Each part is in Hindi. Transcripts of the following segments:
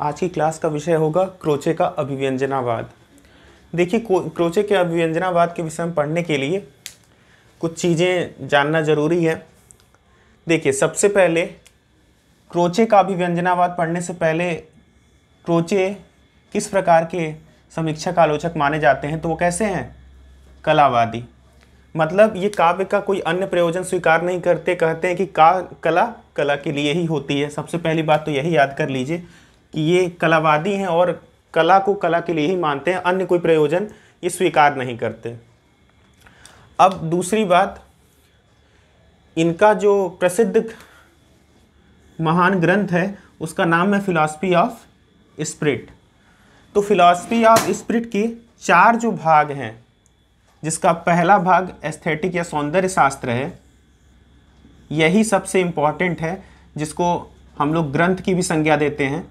आज की क्लास का विषय होगा क्रोचे का अभिव्यंजनावाद। देखिए, क्रोचे के अभिव्यंजनावाद के विषय में पढ़ने के लिए कुछ चीज़ें जानना ज़रूरी है। देखिए, सबसे पहले क्रोचे का अभिव्यंजनावाद पढ़ने से पहले क्रोचे किस प्रकार के समीक्षक आलोचक माने जाते हैं, तो वो कैसे हैं? कलावादी। मतलब ये काव्य का कोई अन्य प्रयोजन स्वीकार नहीं करते, कहते हैं कि कला के लिए ही होती है। सबसे पहली बात तो यही याद कर लीजिए कि ये कलावादी हैं और कला को कला के लिए ही मानते हैं, अन्य कोई प्रयोजन ये स्वीकार नहीं करते। अब दूसरी बात, इनका जो प्रसिद्ध महान ग्रंथ है उसका नाम है फिलॉसफी ऑफ स्पिरिट। तो फिलॉसफी ऑफ स्पिरिट के 4 जो भाग हैं, जिसका पहला भाग एस्थेटिक या सौंदर्य शास्त्र है, यही सबसे इम्पॉर्टेंट है, जिसको हम लोग ग्रंथ की भी संज्ञा देते हैं।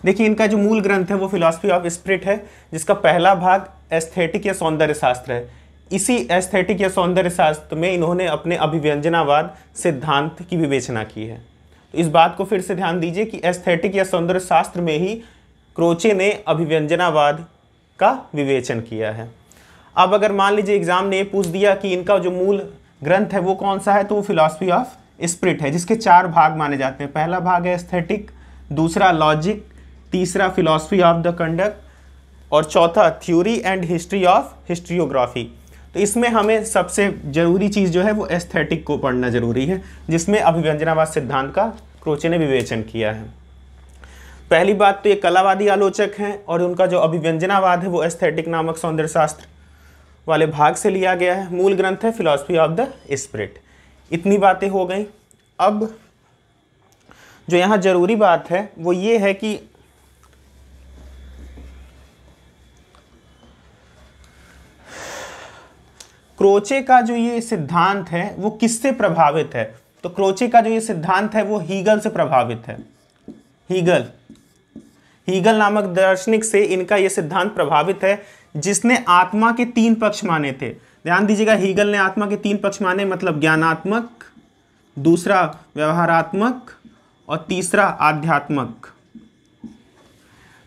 देखिए, इनका जो मूल ग्रंथ है वो फिलॉसफी ऑफ स्पिरिट है, जिसका पहला भाग एस्थेटिक या सौंदर्य शास्त्र है। इसी एस्थेटिक या सौंदर्य शास्त्र में इन्होंने अपने अभिव्यंजनावाद सिद्धांत की विवेचना की है। तो इस बात को फिर से ध्यान दीजिए कि एस्थेटिक या सौंदर्य शास्त्र में ही क्रोचे ने अभिव्यंजनावाद का विवेचन किया है। अब अगर मान लीजिए एग्जाम ने ये पूछ दिया कि इनका जो मूल ग्रंथ है वो कौन सा है, तो वो फिलॉसफी ऑफ स्पिरिट है, जिसके 4 भाग माने जाते हैं। पहला भाग है एस्थेटिक, दूसरा लॉजिक, तीसरा फिलॉसफी ऑफ द कंडक्ट और चौथा थ्योरी एंड हिस्ट्री ऑफ हिस्ट्रियोग्राफी। तो इसमें हमें सबसे जरूरी चीज़ जो है वो एस्थेटिक को पढ़ना जरूरी है, जिसमें अभिव्यंजनावाद सिद्धांत का क्रोचे ने विवेचन किया है। पहली बात तो ये कलावादी आलोचक हैं और उनका जो अभिव्यंजनावाद है वो एस्थेटिक नामक सौंदर्य शास्त्र वाले भाग से लिया गया है। मूल ग्रंथ है फिलॉसफी ऑफ द स्पिरिट। इतनी बातें हो गई। अब जो यहाँ जरूरी बात है वो ये है कि क्रोचे का जो ये सिद्धांत है वो किससे प्रभावित है? तो क्रोचे का जो ये सिद्धांत है वो हीगल से प्रभावित है। हीगल नामक दार्शनिक से इनका ये सिद्धांत प्रभावित है, जिसने आत्मा के 3 पक्ष माने थे। ध्यान दीजिएगा, हीगल ने आत्मा के 3 पक्ष माने, मतलब ज्ञानात्मक, दूसरा व्यवहारात्मक और तीसरा आध्यात्मक।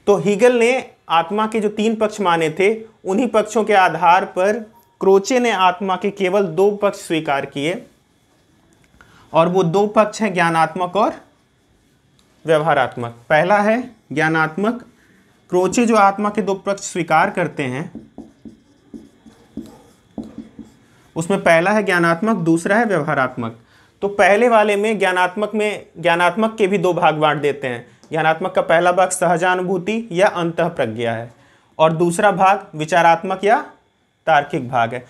तो हीगल ने आत्मा के जो 3 पक्ष माने थे, उन्हीं पक्षों के आधार पर क्रोचे ने आत्मा के केवल 2 पक्ष स्वीकार किए, और वो 2 पक्ष हैं ज्ञानात्मक और व्यवहारात्मक। पहला है ज्ञानात्मक। क्रोचे जो आत्मा के 2 पक्ष स्वीकार करते हैं उसमें पहला है ज्ञानात्मक, दूसरा है व्यवहारात्मक। तो पहले वाले में ज्ञानात्मक के भी 2 भाग बांट देते हैं। ज्ञानात्मक का पहला भाग सहजानुभूति या अंतः प्रज्ञा है, और दूसरा भाग विचारात्मक या तार्किक भाग है।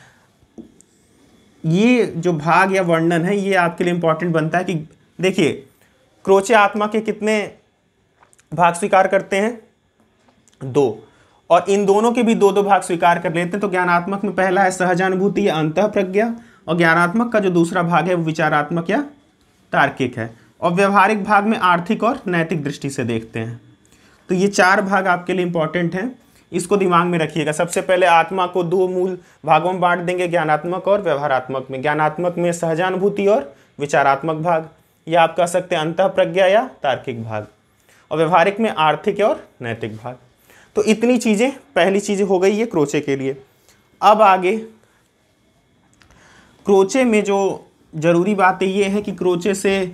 ये जो भाग या वर्णन है ये आपके लिए इंपॉर्टेंट बनता है कि देखिए, क्रोचे आत्मा के कितने भाग स्वीकार करते हैं? 2, और इन दोनों के भी 2-2 भाग स्वीकार कर लेते हैं। तो ज्ञानात्मक में पहला है सहजानुभूति या अंतः प्रज्ञा, और ज्ञानात्मक का जो दूसरा भाग है वो विचारात्मक या तार्किक है, और व्यवहारिक भाग में आर्थिक और नैतिक दृष्टि से देखते हैं। तो ये 4 भाग आपके लिए इंपॉर्टेंट हैं, इसको दिमाग में रखिएगा। सबसे पहले आत्मा को 2 मूल भागों में बांट देंगे, ज्ञानात्मक और व्यवहारात्मक में। ज्ञानात्मक में सहजानुभूति और विचारात्मक भाग, या आप कह सकते हैं अंतः प्रज्ञा या तार्किक भाग, और व्यवहारिक में आर्थिक और नैतिक भाग। तो इतनी चीज़ें, पहली चीज़ें हो गई ये क्रोचे के लिए। अब आगे क्रोचे में जो जरूरी बातें ये है कि क्रोचे से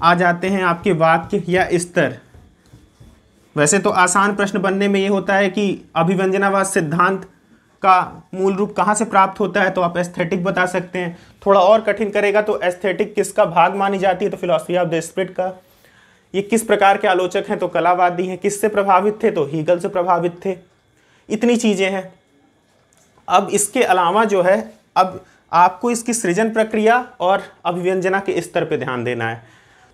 आ जाते हैं आपके वाक्य या स्तर। वैसे तो आसान प्रश्न बनने में ये होता है कि अभिव्यंजनावाद सिद्धांत का मूल रूप कहाँ से प्राप्त होता है, तो आप एस्थेटिक बता सकते हैं। थोड़ा और कठिन करेगा तो एस्थेटिक किसका भाग मानी जाती है, तो फिलॉसफी ऑफ द स्पिरिट का। ये किस प्रकार के आलोचक हैं, तो कलावादी हैं। किससे प्रभावित थे, तो हीगल से प्रभावित थे। इतनी चीज़ें हैं। अब इसके अलावा जो है, अब आपको इसकी सृजन प्रक्रिया और अभिव्यंजना के स्तर पे ध्यान देना है।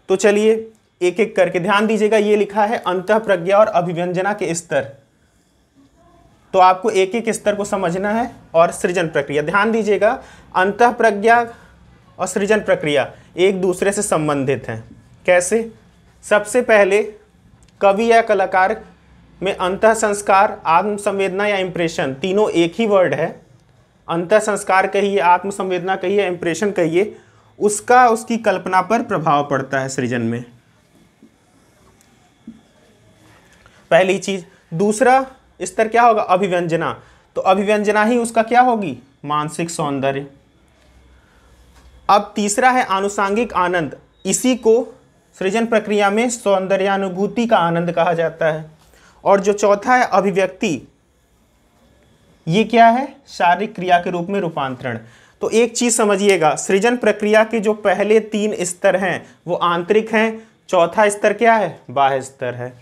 तो चलिए एक एक करके ध्यान दीजिएगा। ये लिखा है अंतः प्रज्ञा और अभिव्यंजना के स्तर, तो आपको एक एक स्तर को समझना है और सृजन प्रक्रिया। ध्यान दीजिएगा, अंतः प्रज्ञा और सृजन प्रक्रिया एक दूसरे से संबंधित हैं। कैसे? सबसे पहले कवि या कलाकार में अंतः संस्कार, आत्म संवेदना या इंप्रेशन, तीनों एक ही वर्ड है। अंतः संस्कार कहिए, आत्म संवेदना कहिए, इंप्रेशन कहिए, उसका उसकी कल्पना पर प्रभाव पड़ता है सृजन में। पहली चीज। दूसरा स्तर क्या होगा? अभिव्यंजना। तो अभिव्यंजना ही उसका क्या होगी? मानसिक सौंदर्य। अब तीसरा है आनुषांगिक आनंद। इसी को सृजन प्रक्रिया में सौंदर्यानुभूति का आनंद कहा जाता है। और जो चौथा है अभिव्यक्ति, ये क्या है? शारीरिक क्रिया के रूप में रूपांतरण। तो एक चीज समझिएगा, सृजन प्रक्रिया के जो पहले 3 स्तर हैं वो आंतरिक हैं, चौथा स्तर क्या है? बाह्य स्तर है।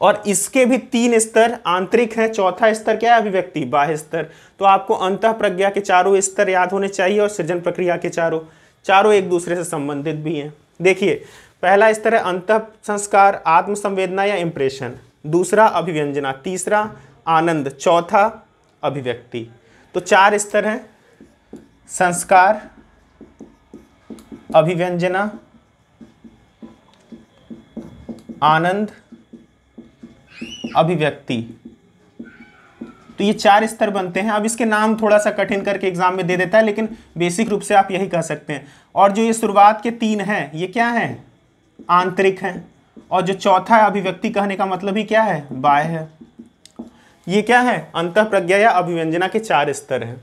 और इसके भी 3 स्तर आंतरिक हैं, चौथा स्तर क्या है? अभिव्यक्ति, बाह्य स्तर। तो आपको अंतः प्रज्ञा के चारों स्तर याद होने चाहिए और सृजन प्रक्रिया के चारों एक दूसरे से संबंधित भी हैं। देखिए, पहला स्तर है अंतः संस्कार, आत्म संवेदना या इंप्रेशन। दूसरा अभिव्यंजना, तीसरा आनंद, चौथा अभिव्यक्ति। तो 4 स्तर हैं: संस्कार, अभिव्यंजना, आनंद, अभिव्यक्ति। तो ये 4 स्तर बनते हैं। अब इसके नाम थोड़ा सा कठिन करके एग्जाम में दे देता है, लेकिन बेसिक रूप से आप यही कह सकते हैं। और जो ये शुरुआत के 3 हैं ये क्या हैं? आंतरिक हैं। और जो चौथा है अभिव्यक्ति, कहने का मतलब ही क्या है? बाह्य है। ये क्या है? अंतः प्रज्ञा या अभिव्यंजना के 4 स्तर हैं।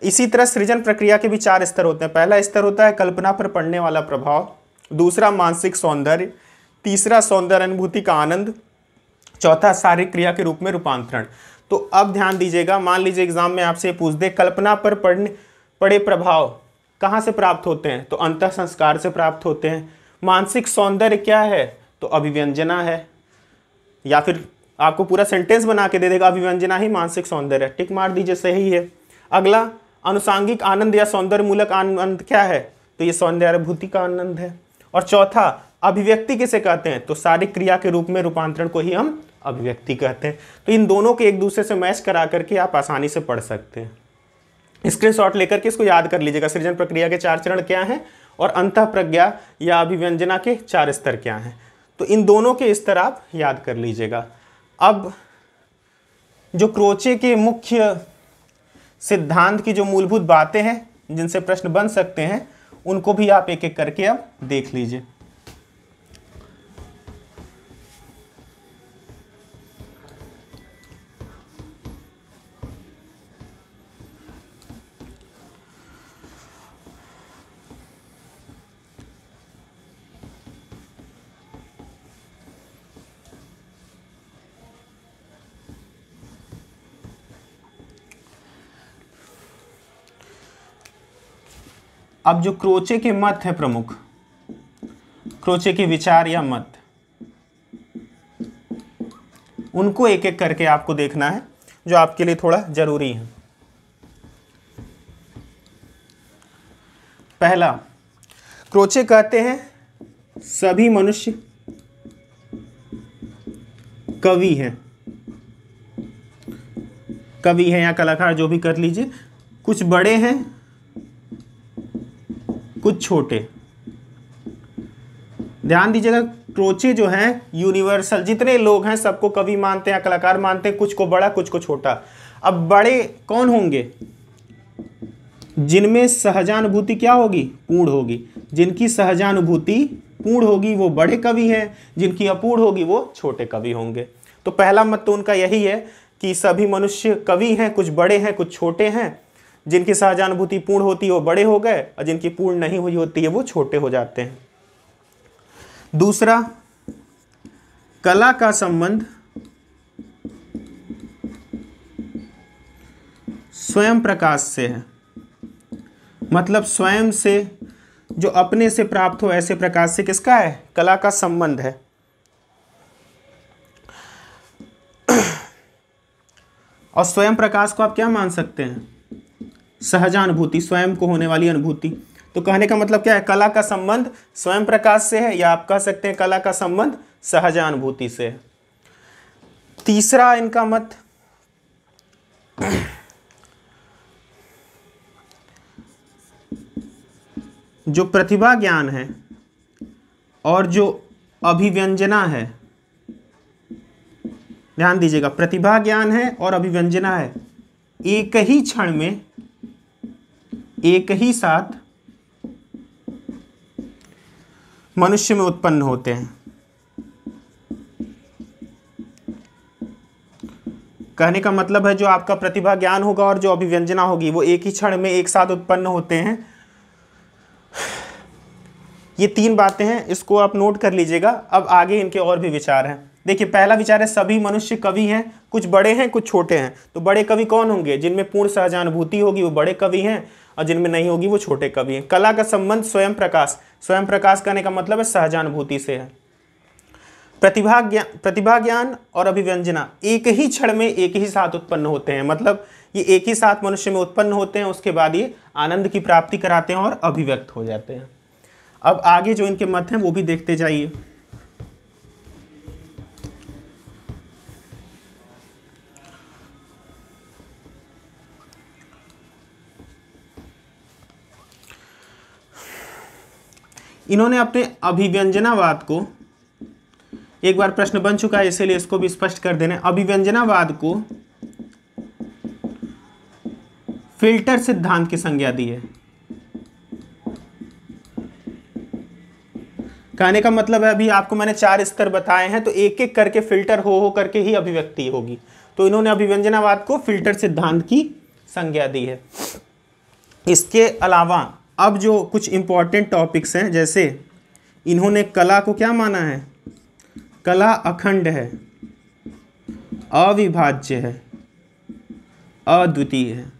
इसी तरह सृजन प्रक्रिया के भी 4 स्तर होते हैं। पहला स्तर होता है कल्पना पर पड़ने वाला प्रभाव, दूसरा मानसिक सौंदर्य, तीसरा सौंदर्य अनुभूति का आनंद, चौथा शारीरिक क्रिया के रूप में रूपांतरण। तो अब ध्यान दीजिएगा, मान लीजिए एग्जाम में आपसे पूछ दे कल्पना पर पड़े प्रभाव कहाँ से प्राप्त होते हैं? तो अंतः संस्कार से प्राप्त होते हैं। मानसिक सौंदर्य क्या है? तो अभिव्यंजना है। या फिर आपको पूरा सेंटेंस बना के दे देगा अभिव्यंजना ही मानसिक सौंदर्य, टिक मार दीजिए, सही है। अगला अनुषांगिक आनंद या सौंदर्य मूलक आनंद क्या है? तो ये सौंदर्यानुभूति का आनंद है। और चौथा अभिव्यक्ति किसे कहते हैं? तो शारीरिक क्रिया के रूप में रूपांतरण को ही हम अभिव्यक्ति कहते हैं। तो इन दोनों के एक दूसरे से मैच करा करके आप आसानी से पढ़ सकते हैं। स्क्रीनशॉट लेकर के इसको याद कर लीजिएगा, सृजन प्रक्रिया के 4 चरण क्या हैं और अंतः प्रज्ञा या अभिव्यंजना के 4 स्तर क्या हैं। तो इन दोनों के स्तर आप याद कर लीजिएगा। अब जो क्रोचे के मुख्य सिद्धांत की जो मूलभूत बातें हैं जिनसे प्रश्न बन सकते हैं, उनको भी आप एक एक करके अब देख लीजिए। अब जो क्रोचे के मत है प्रमुख, क्रोचे के विचार या मत, उनको एक एक करके आपको देखना है, जो आपके लिए थोड़ा जरूरी है। पहला, क्रोचे कहते हैं सभी मनुष्य कवि हैं। कवि हैं या कलाकार, जो भी कर लीजिए। कुछ बड़े हैं, कुछ छोटे। ध्यान दीजिएगा, क्रोचे जो हैं यूनिवर्सल, जितने लोग हैं सबको कवि मानते हैं, कलाकार मानते हैं, कुछ को बड़ा कुछ को छोटा। अब बड़े कौन होंगे? जिनमें सहजानुभूति क्या होगी? पूर्ण होगी। जिनकी सहजानुभूति पूर्ण होगी वो बड़े कवि हैं, जिनकी अपूर्ण होगी वो छोटे कवि होंगे। तो पहला मत तो उनका यही है कि सभी मनुष्य कवि हैं, कुछ बड़े हैं कुछ छोटे हैं। जिनकी सहजानुभूति पूर्ण होती है वो बड़े हो गए, और जिनकी पूर्ण नहीं हुई होती है वो छोटे हो जाते हैं। दूसरा, कला का संबंध स्वयं प्रकाश से है। मतलब स्वयं से, जो अपने से प्राप्त हो ऐसे प्रकाश से किसका है? कला का संबंध है। और स्वयं प्रकाश को आप क्या मान सकते हैं? सहजानुभूति, स्वयं को होने वाली अनुभूति। तो कहने का मतलब क्या है? कला का संबंध स्वयं प्रकाश से है, या आप कह सकते हैं कला का संबंध सहजानुभूति से है। तीसरा इनका मत, जो प्रतिभा ज्ञान है और जो अभिव्यंजना है, ध्यान दीजिएगा, प्रतिभा ज्ञान है और अभिव्यंजना है, एक ही क्षण में एक ही साथ मनुष्य में उत्पन्न होते हैं। कहने का मतलब है जो आपका प्रतिभा ज्ञान होगा और जो अभिव्यंजना होगी वो एक ही क्षण में एक साथ उत्पन्न होते हैं। ये 3 बातें हैं, इसको आप नोट कर लीजिएगा। अब आगे इनके और भी विचार हैं। देखिए पहला विचार है सभी मनुष्य कवि हैं, कुछ बड़े हैं कुछ छोटे हैं। तो बड़े कवि कौन होंगे? जिनमें पूर्ण सहजानुभूति होगी वो बड़े कवि हैं, और जिनमें नहीं होगी वो छोटे कवि हैं। कला का संबंध स्वयं प्रकाश, स्वयं प्रकाश करने का मतलब है सहजानुभूति से है। प्रतिभा ज्ञान और अभिव्यंजना एक ही क्षण में एक ही साथ उत्पन्न होते हैं, मतलब ये एक ही साथ मनुष्य में उत्पन्न होते हैं, उसके बाद ये आनंद की प्राप्ति कराते हैं और अभिव्यक्त हो जाते हैं। अब आगे जो इनके मत हैं वो भी देखते जाइए। इन्होंने अपने अभिव्यंजनावाद को, एक बार प्रश्न बन चुका है इसीलिए इसको भी स्पष्ट कर देना, अभिव्यंजनावाद को फिल्टर सिद्धांत की संज्ञा दी है। कहने का मतलब है अभी आपको मैंने 4 स्तर बताए हैं, तो एक एक करके फिल्टर हो करके ही अभिव्यक्ति होगी। तो इन्होंने अभिव्यंजनावाद को फिल्टर सिद्धांत की संज्ञा दी है। इसके अलावा अब जो कुछ इंपॉर्टेंट टॉपिक्स हैं, जैसे इन्होंने कला को क्या माना है? कला अखंड है, अविभाज्य है, अद्वितीय है।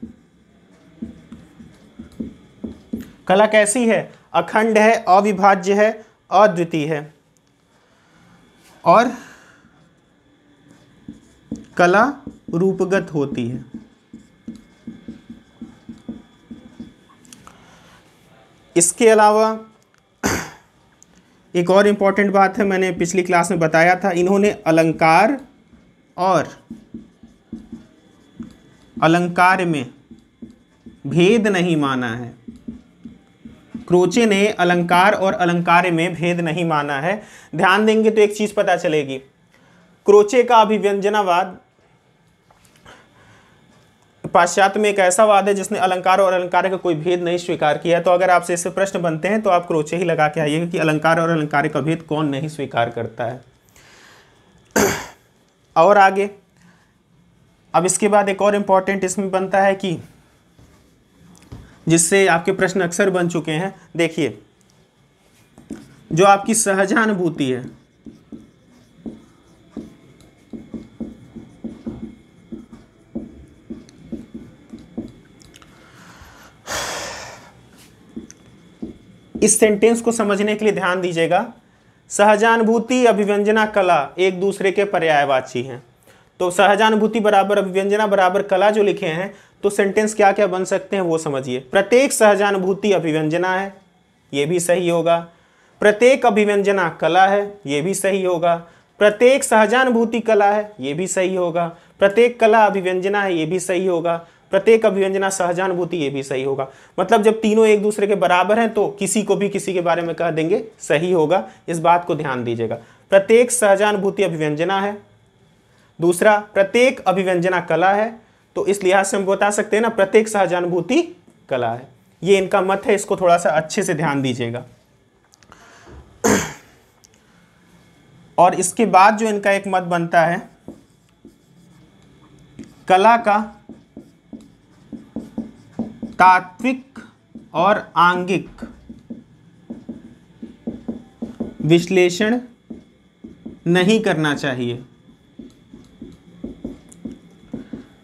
कला कैसी है? अखंड है, अविभाज्य है, अद्वितीय है। और कला रूपगत होती है। इसके अलावा एक और इम्पॉर्टेंट बात है, मैंने पिछली क्लास में बताया था, इन्होंने अलंकार और अलंकार में भेद नहीं माना है। क्रोचे ने अलंकार और अलंकार में भेद नहीं माना है। ध्यान देंगे तो एक चीज पता चलेगी, क्रोचे का अभिव्यंजनावाद पाश्चात्य में एक ऐसा वाद है जिसने अलंकार और अलंकार का कोई भेद नहीं स्वीकार किया। तो अगर आपसे इससे प्रश्न बनते हैं तो आप क्रोचे ही लगा के आइएगा कि अलंकार और अलंकार का भेद कौन नहीं स्वीकार करता है। और आगे अब इसके बाद एक और इम्पॉर्टेंट इसमें बनता है कि जिससे आपके प्रश्न अक्सर बन चुके हैं। देखिए जो आपकी सहजानुभूति है, इस सेंटेंस को समझने के लिए ध्यान दीजिएगा। सहजानुभूति अभिव्यंजना कला एक दूसरे के पर्यायवाची हैं। तो सहजानुभूति बराबर अभिव्यंजना बराबर कला जो लिखे हैं, तो सेंटेंस क्या क्या बन सकते हैं वो समझिए। प्रत्येक सहजानुभूति अभिव्यंजना है, ये भी सही होगा। प्रत्येक अभिव्यंजना कला है, ये भी सही होगा। प्रत्येक सहजानुभूति कला है, ये भी सही होगा। प्रत्येक कला अभिव्यंजना है, ये भी सही होगा। प्रत्येक अभिव्यंजना सहजानुभूति, ये भी सही होगा। मतलब जब तीनों एक दूसरे के बराबर हैं तो किसी को भी किसी के बारे में कह देंगे सही होगा। इस बात को ध्यान दीजिएगा। प्रत्येक सहजानुभूति अभिव्यंजना है, दूसरा प्रत्येक अभिव्यंजना कला है, तो इस लिहाज से हम बता सकते हैं ना प्रत्येक सहजानुभूति कला है। ये इनका मत है, इसको थोड़ा सा अच्छे से ध्यान दीजिएगा। और इसके बाद जो इनका एक मत बनता है, कला का तात्विक और आंगिक विश्लेषण नहीं करना चाहिए।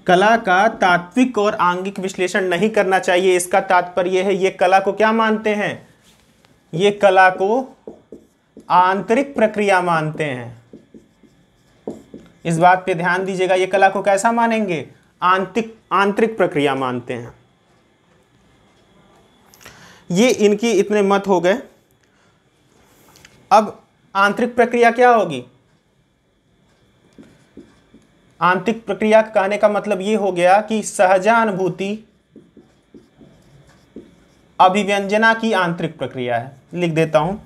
कला का तात्विक और आंगिक विश्लेषण नहीं करना चाहिए। इसका तात्पर्य है ये कला को क्या मानते हैं? ये कला को आंतरिक प्रक्रिया मानते हैं। इस बात पे ध्यान दीजिएगा। ये कला को कैसा मानेंगे? आंतरिक प्रक्रिया मानते हैं। ये इनकी इतने मत हो गए। अब आंतरिक प्रक्रिया क्या होगी? आंतरिक प्रक्रिया कहने का मतलब ये हो गया कि सहजानुभूति अभिव्यंजना की आंतरिक प्रक्रिया है। लिख देता हूं,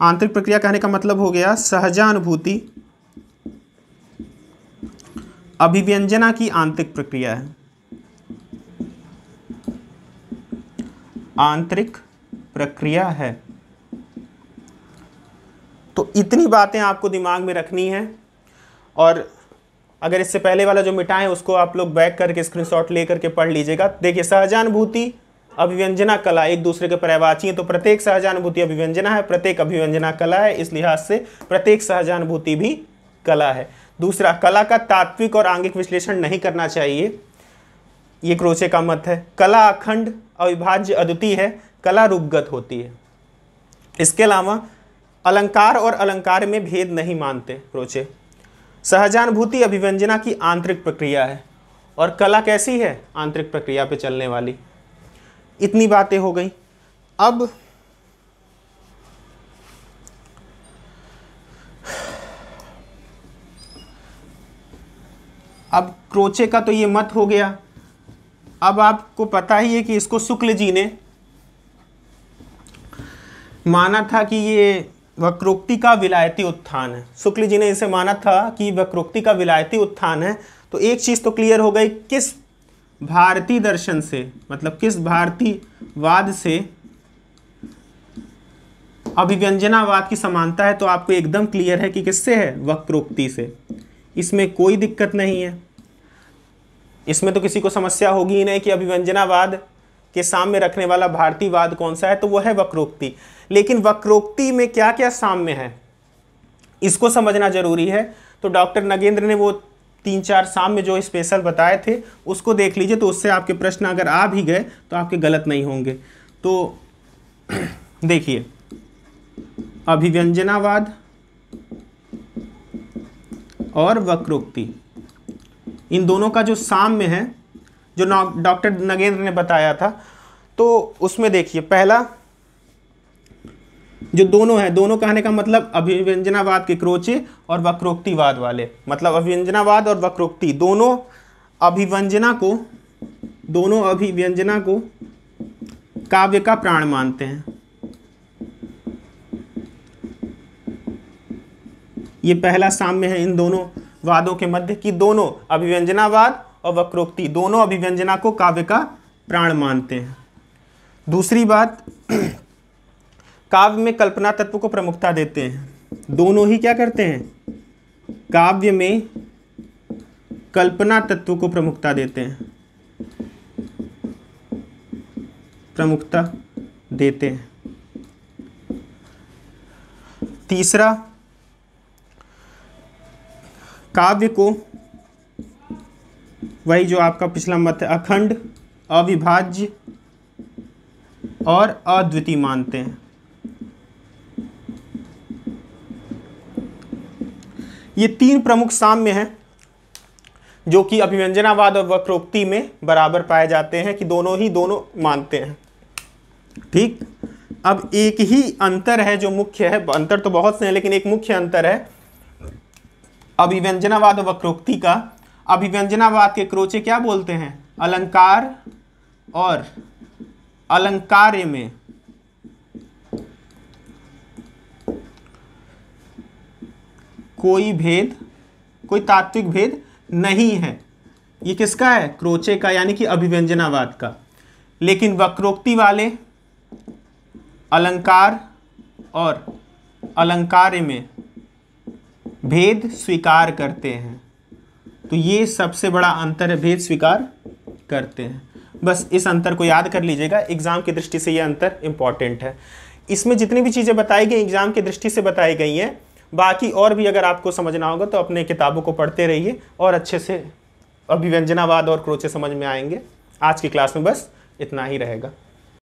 आंतरिक प्रक्रिया कहने का मतलब हो गया सहजानुभूति अभिव्यंजना की आंतरिक प्रक्रिया है। आंतरिक प्रक्रिया है। तो इतनी बातें आपको दिमाग में रखनी है। और अगर इससे पहले वाला जो मिटाएं उसको आप लोग बैक करके स्क्रीनशॉट ले करके पढ़ लीजिएगा। देखिए सहजानुभूति अभिव्यंजना कला एक दूसरे के पर्यायवाची हैं, तो प्रत्येक सहजानुभूति अभिव्यंजना है, प्रत्येक अभिव्यंजना कला है, इस लिहाज से प्रत्येक सहजानुभूति भी कला है। दूसरा, कला का तात्विक और आंगिक विश्लेषण नहीं करना चाहिए, ये क्रोचे का मत है। कला अखंड अविभाज्य अद्वितीय है, कला रूपगत होती है। इसके अलावा अलंकार और अलंकार में भेद नहीं मानते क्रोचे। सहजानुभूति अभिव्यंजना की आंतरिक प्रक्रिया है और कला कैसी है, आंतरिक प्रक्रिया पे चलने वाली। इतनी बातें हो गई। अब क्रोचे का तो ये मत हो गया। अब आपको पता ही है कि इसको शुक्ल जी ने माना था कि ये वक्रोक्ति का विलायती उत्थान है। शुक्ल जी ने इसे माना था कि वक्रोक्ति का विलायती उत्थान है। तो एक चीज तो क्लियर हो गई, किस भारतीय दर्शन से, मतलब किस भारतीयवाद से अभिव्यंजनावाद की समानता है, तो आपको एकदम क्लियर है कि किससे है, वक्रोक्ति से। इसमें कोई दिक्कत नहीं है, इसमें तो किसी को समस्या होगी ही नहीं कि अभिव्यंजनावाद के सामने रखने वाला भारतीयवाद कौन सा है, तो वो है वक्रोक्ति। लेकिन वक्रोक्ति में क्या क्या साम्य है, इसको समझना जरूरी है। तो डॉक्टर नगेंद्र ने वो 3-4 साम्य जो स्पेशल बताए थे उसको देख लीजिए, तो उससे आपके प्रश्न अगर आ भी गए तो आपके गलत नहीं होंगे। तो देखिए, अभिव्यंजनावाद और वक्रोक्ति, इन दोनों का जो साम्य है जो डॉक्टर नगेंद्र ने बताया था, तो उसमें देखिए पहला जो दोनों है, दोनों कहने का मतलब अभिव्यंजनावाद के क्रोचे और वक्रोक्तिवाद वाले, मतलब अभिव्यंजनावाद और वक्रोक्ति दोनों अभिव्यंजना को काव्य का प्राण मानते हैं। ये पहला साम्य है इन दोनों वादों के मध्य कि दोनों अभिव्यंजनावाद और वक्रोक्ति दोनों अभिव्यंजना को काव्य का प्राण मानते हैं। दूसरी बात, काव्य में कल्पना तत्व को प्रमुखता देते हैं। दोनों ही क्या करते हैं, काव्य में कल्पना तत्व को प्रमुखता देते हैं, प्रमुखता देते हैं। तीसरा, काव्य को, वही जो आपका पिछला मत है, अखंड अविभाज्य और अद्वितीय मानते हैं। ये 3 प्रमुख साम्य हैं जो कि अभिव्यंजनावाद और वक्रोक्ति में बराबर पाए जाते हैं कि दोनों मानते हैं। ठीक, अब एक ही अंतर है जो मुख्य है, अंतर तो बहुत से हैं लेकिन एक मुख्य अंतर है अभिव्यंजनावाद और वक्रोक्ति का। अभिव्यंजनावाद के क्रोचे क्या बोलते हैं, अलंकार और अलंकार्य में कोई भेद, कोई तात्विक भेद नहीं है। ये किसका है, क्रोचे का, यानी कि अभिव्यंजनावाद का। लेकिन वक्रोक्ति वाले अलंकार और अलंकार्य में भेद स्वीकार करते हैं। तो ये सबसे बड़ा अंतर है, भेद स्वीकार करते हैं। बस इस अंतर को याद कर लीजिएगा, एग्जाम की दृष्टि से ये अंतर इंपॉर्टेंट है। इसमें जितनी भी चीज़ें बताई गई एग्जाम की दृष्टि से बताई गई हैं, बाकी और भी अगर आपको समझना होगा तो अपने किताबों को पढ़ते रहिए और अच्छे से अभिव्यंजनावाद और क्रोचे समझ में आएंगे। आज की क्लास में बस इतना ही रहेगा।